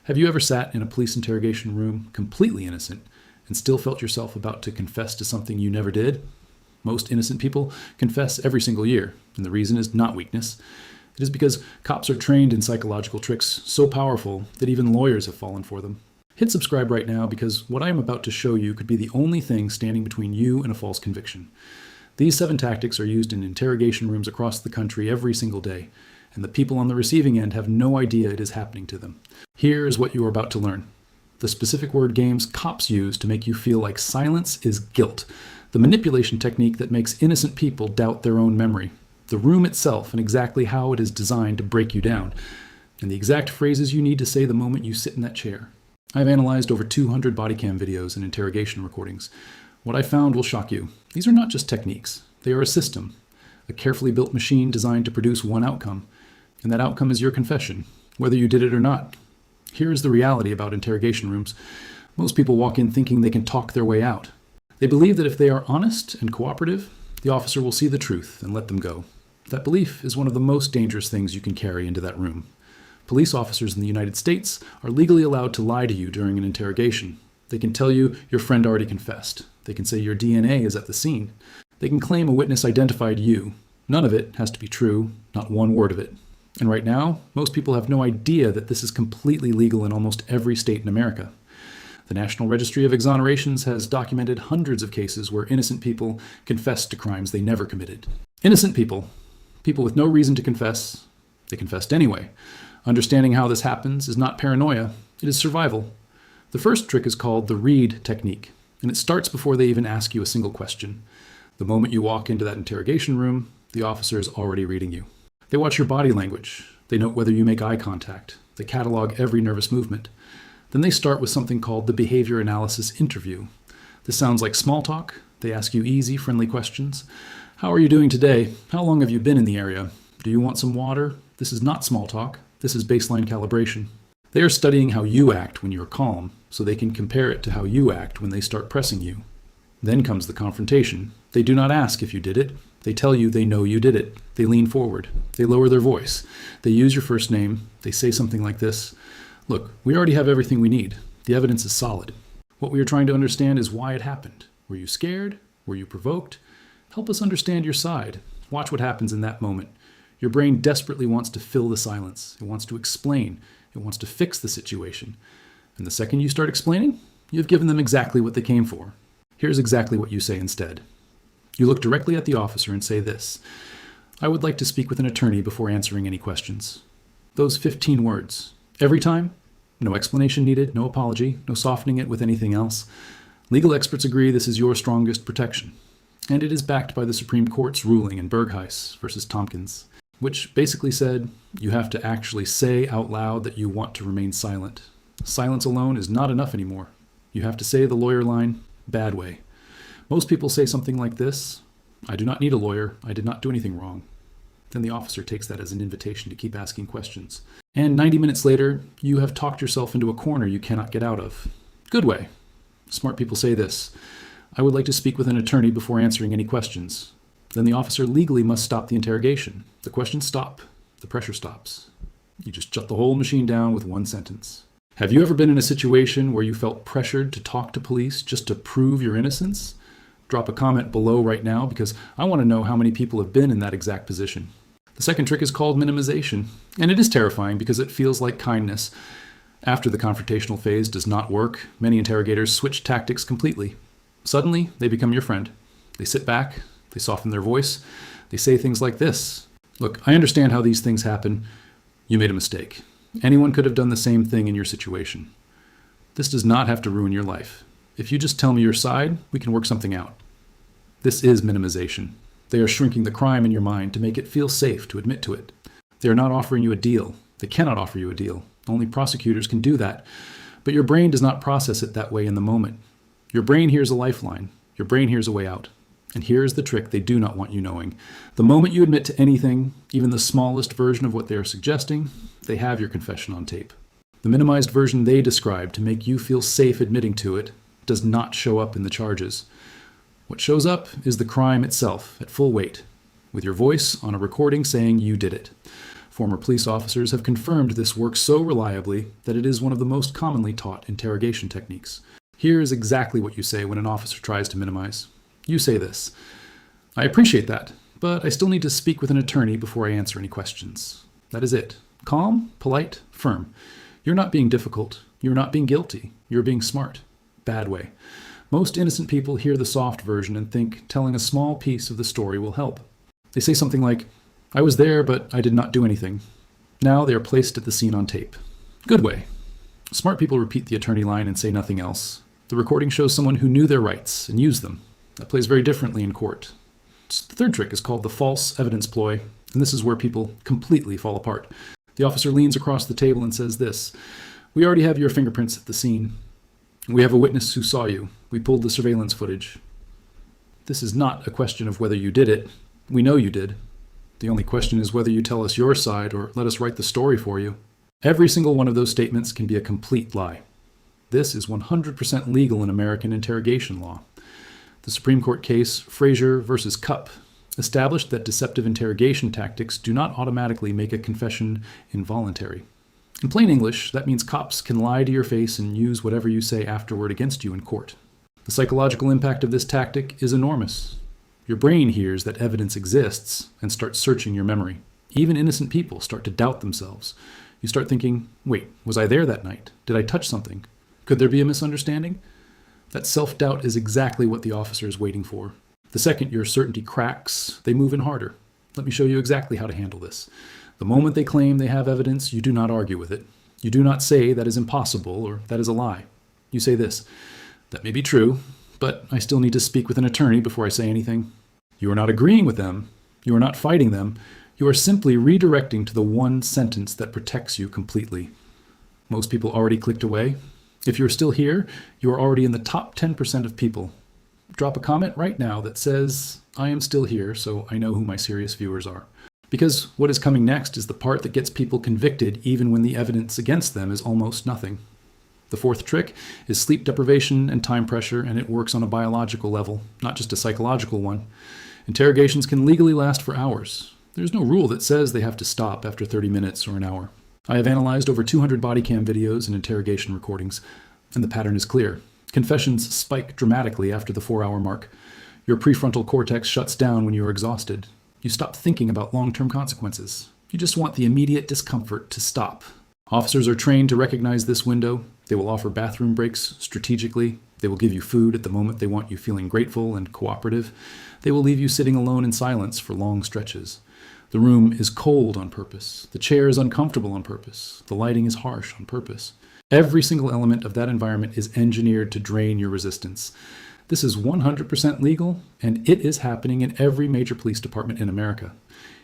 Have you ever sat in a police interrogation room completely innocent and still felt yourself about to confess to something you never did? Most innocent people confess every single year, and the reason is not weakness. It is because cops are trained in psychological tricks so powerful that even lawyers have fallen for them. Hit subscribe right now because what I am about to show you could be the only thing standing between you and a false conviction. These 7 tactics are used in interrogation rooms across the country every single day, and the people on the receiving end have no idea it is happening to them. Here is what you are about to learn. The specific word games cops use to make you feel like silence is guilt. The manipulation technique that makes innocent people doubt their own memory. The room itself and exactly how it is designed to break you down. And the exact phrases you need to say the moment you sit in that chair. I have analyzed over 200 body cam videos and interrogation recordings. What I found will shock you. These are not just techniques. They are a system. A carefully built machine designed to produce one outcome. And that outcome is your confession, whether you did it or not. Here is the reality about interrogation rooms. Most people walk in thinking they can talk their way out. They believe that if they are honest and cooperative, the officer will see the truth and let them go. That belief is one of the most dangerous things you can carry into that room. Police officers in the United States are legally allowed to lie to you during an interrogation. They can tell you your friend already confessed. They can say your DNA is at the scene. They can claim a witness identified you. None of it has to be true, not one word of it. And right now, most people have no idea that this is completely legal in almost every state in America. The National Registry of Exonerations has documented hundreds of cases where innocent people confessed to crimes they never committed. Innocent people with no reason to confess, they confessed anyway. Understanding how this happens is not paranoia, it is survival. The first trick is called the read technique, and it starts before they even ask you a single question. The moment you walk into that interrogation room, the officer is already reading you. They watch your body language. They note whether you make eye contact. They catalog every nervous movement. Then they start with something called the behavior analysis interview. This sounds like small talk. They ask you easy, friendly questions. How are you doing today? How long have you been in the area? Do you want some water? This is not small talk. This is baseline calibration. They are studying how you act when you are calm, so they can compare it to how you act when they start pressing you. Then comes the confrontation. They do not ask if you did it. They tell you they know you did it. They lean forward. They lower their voice. They use your first name. They say something like this. Look, we already have everything we need. The evidence is solid. What we are trying to understand is why it happened. Were you scared? Were you provoked? Help us understand your side. Watch what happens in that moment. Your brain desperately wants to fill the silence. It wants to explain. It wants to fix the situation. And the second you start explaining, you've given them exactly what they came for. Here's exactly what you say instead. You look directly at the officer and say this: I would like to speak with an attorney before answering any questions. Those 15 words. Every time, no explanation needed, no apology, no softening it with anything else. Legal experts agree this is your strongest protection. And it is backed by the Supreme Court's ruling in Bergheis versus Tompkins, which basically said you have to actually say out loud that you want to remain silent. Silence alone is not enough anymore. You have to say the lawyer line, bad way. Most people say something like this: I do not need a lawyer. I did not do anything wrong. Then the officer takes that as an invitation to keep asking questions. And 90 minutes later, you have talked yourself into a corner you cannot get out of. Good way. Smart people say this: I would like to speak with an attorney before answering any questions. Then the officer legally must stop the interrogation. The questions stop. The pressure stops. You just shut the whole machine down with one sentence. Have you ever been in a situation where you felt pressured to talk to police just to prove your innocence? Drop a comment below right now because I want to know how many people have been in that exact position. The second trick is called minimization, and it is terrifying because it feels like kindness. After the confrontational phase does not work, many interrogators switch tactics completely. Suddenly, they become your friend. They sit back, they soften their voice, they say things like this: Look, I understand how these things happen. You made a mistake. Anyone could have done the same thing in your situation. This does not have to ruin your life. If you just tell me your side, we can work something out. This is minimization. They are shrinking the crime in your mind to make it feel safe to admit to it. They are not offering you a deal. They cannot offer you a deal. Only prosecutors can do that. But your brain does not process it that way in the moment. Your brain hears a lifeline. Your brain hears a way out. And here is the trick they do not want you knowing. The moment you admit to anything, even the smallest version of what they are suggesting, they have your confession on tape. The minimized version they describe to make you feel safe admitting to it does not show up in the charges. What shows up is the crime itself at full weight, with your voice on a recording saying you did it. Former police officers have confirmed this works so reliably that it is one of the most commonly taught interrogation techniques. Here is exactly what you say when an officer tries to minimize. You say this: "I appreciate that, but I still need to speak with an attorney before I answer any questions." That is it. Calm, polite, firm. You're not being difficult. You're not being guilty. You're being smart. Bad way. Most innocent people hear the soft version and think telling a small piece of the story will help. They say something like, "I was there, but I did not do anything." Now they are placed at the scene on tape. Good way. Smart people repeat the attorney line and say nothing else. The recording shows someone who knew their rights and used them. That plays very differently in court. The third trick is called the false evidence ploy, and this is where people completely fall apart. The officer leans across the table and says this: "We already have your fingerprints at the scene. We have a witness who saw you. We pulled the surveillance footage. This is not a question of whether you did it. We know you did. The only question is whether you tell us your side or let us write the story for you." Every single one of those statements can be a complete lie. This is 100% legal in American interrogation law. The Supreme Court case Frazier versus Cupp established that deceptive interrogation tactics do not automatically make a confession involuntary. In plain English, that means cops can lie to your face and use whatever you say afterward against you in court. The psychological impact of this tactic is enormous. Your brain hears that evidence exists and starts searching your memory. Even innocent people start to doubt themselves. You start thinking, wait, was I there that night? Did I touch something? Could there be a misunderstanding? That self-doubt is exactly what the officer is waiting for. The second your certainty cracks, they move in harder. Let me show you exactly how to handle this. The moment they claim they have evidence, you do not argue with it. You do not say that is impossible or that is a lie. You say this: "That may be true, but I still need to speak with an attorney before I say anything." You are not agreeing with them. You are not fighting them. You are simply redirecting to the one sentence that protects you completely. Most people already clicked away. If you're still here, you are already in the top 10% of people. Drop a comment right now that says, "I am still here, so I know who my serious viewers are." Because what is coming next is the part that gets people convicted even when the evidence against them is almost nothing. The fourth trick is sleep deprivation and time pressure, and it works on a biological level, not just a psychological one. Interrogations can legally last for hours. There's no rule that says they have to stop after 30 minutes or an hour. I have analyzed over 200 body cam videos and interrogation recordings, and the pattern is clear. Confessions spike dramatically after the 4-hour mark. Your prefrontal cortex shuts down when you are exhausted. You stop thinking about long-term consequences. You just want the immediate discomfort to stop. Officers are trained to recognize this window. They will offer bathroom breaks strategically. They will give you food at the moment they want you feeling grateful and cooperative. They will leave you sitting alone in silence for long stretches. The room is cold on purpose. The chair is uncomfortable on purpose. The lighting is harsh on purpose. Every single element of that environment is engineered to drain your resistance. This is 100% legal, and it is happening in every major police department in America.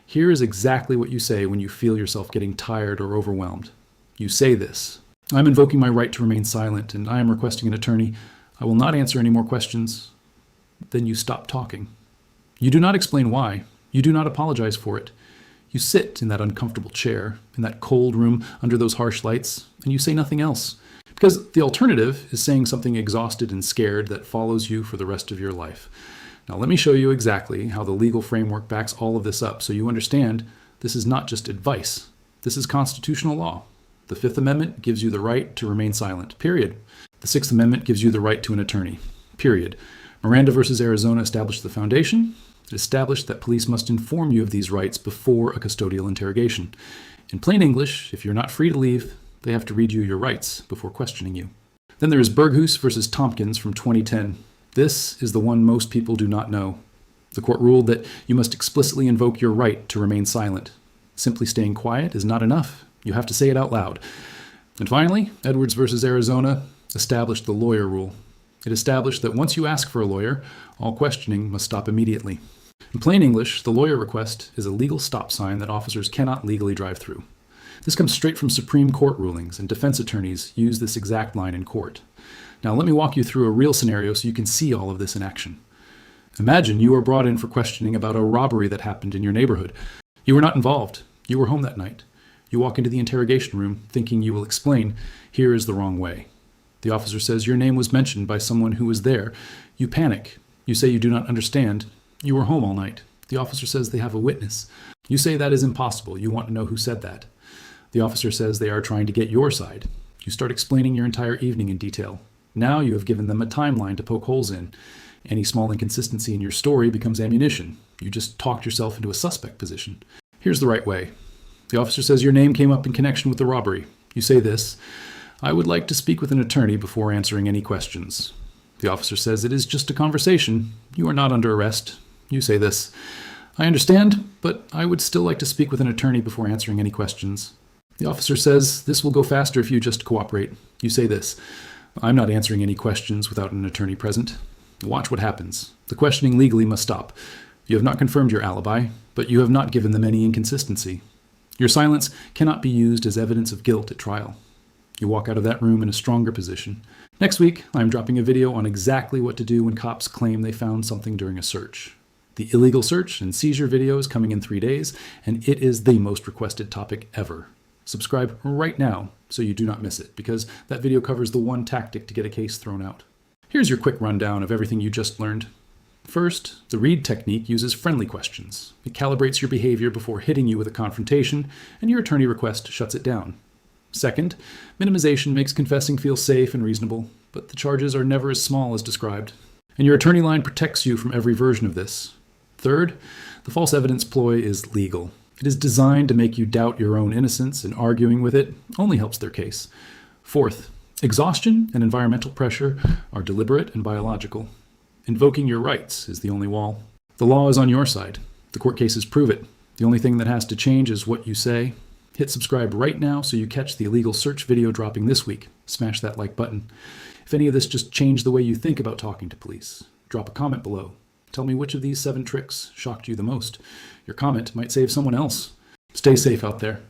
Here is exactly what you say when you feel yourself getting tired or overwhelmed. You say this: "I'm invoking my right to remain silent, and I am requesting an attorney. I will not answer any more questions." Then you stop talking. You do not explain why. You do not apologize for it. You sit in that uncomfortable chair, in that cold room under those harsh lights, and you say nothing else. Because the alternative is saying something exhausted and scared that follows you for the rest of your life. Now let me show you exactly how the legal framework backs all of this up so you understand this is not just advice. This is constitutional law. The Fifth Amendment gives you the right to remain silent, period. The Sixth Amendment gives you the right to an attorney, period. Miranda versus Arizona established the foundation. It established that police must inform you of these rights before a custodial interrogation. In plain English, if you're not free to leave, they have to read you your rights before questioning you. Then there is Berghuis versus Tompkins from 2010. This is the one most people do not know. The court ruled that you must explicitly invoke your right to remain silent. Simply staying quiet is not enough. You have to say it out loud. And finally, Edwards versus Arizona established the lawyer rule. It established that once you ask for a lawyer, all questioning must stop immediately. In plain English, the lawyer request is a legal stop sign that officers cannot legally drive through. This comes straight from Supreme Court rulings, and defense attorneys use this exact line in court. Now let me walk you through a real scenario so you can see all of this in action. Imagine you are brought in for questioning about a robbery that happened in your neighborhood. You were not involved. You were home that night. You walk into the interrogation room thinking you will explain, "Here is the wrong way." The officer says your name was mentioned by someone who was there. You panic. You say you do not understand. You were home all night. The officer says they have a witness. You say that is impossible. You want to know who said that. The officer says they are trying to get your side. You start explaining your entire evening in detail. Now you have given them a timeline to poke holes in. Any small inconsistency in your story becomes ammunition. You just talked yourself into a suspect position. Here's the right way. The officer says your name came up in connection with the robbery. You say this: I would like to speak with an attorney before answering any questions. The officer says it is just a conversation. You are not under arrest. You say this: I understand, but I would still like to speak with an attorney before answering any questions. The officer says this will go faster if you just cooperate. You say this: I'm not answering any questions without an attorney present. Watch what happens. The questioning legally must stop. You have not confirmed your alibi, but you have not given them any inconsistency. Your silence cannot be used as evidence of guilt at trial. You walk out of that room in a stronger position. Next week, I'm dropping a video on exactly what to do when cops claim they found something during a search. The illegal search and seizure video is coming in 3 days, and it is the most requested topic ever. Subscribe right now so you do not miss it, because that video covers the one tactic to get a case thrown out. Here's your quick rundown of everything you just learned. First, the read technique uses friendly questions. It calibrates your behavior before hitting you with a confrontation, and your attorney request shuts it down. Second, minimization makes confessing feel safe and reasonable, but the charges are never as small as described. And your attorney line protects you from every version of this. Third, the false evidence ploy is legal. It is designed to make you doubt your own innocence, and arguing with it only helps their case. Fourth, exhaustion and environmental pressure are deliberate and biological. Invoking your rights is the only wall. The law is on your side. The court cases prove it. The only thing that has to change is what you say. Hit subscribe right now so you catch the illegal search video dropping this week. Smash that like button. If any of this just changed the way you think about talking to police, drop a comment below. Tell me which of these 7 tricks shocked you the most. Your comment might save someone else. Stay safe out there.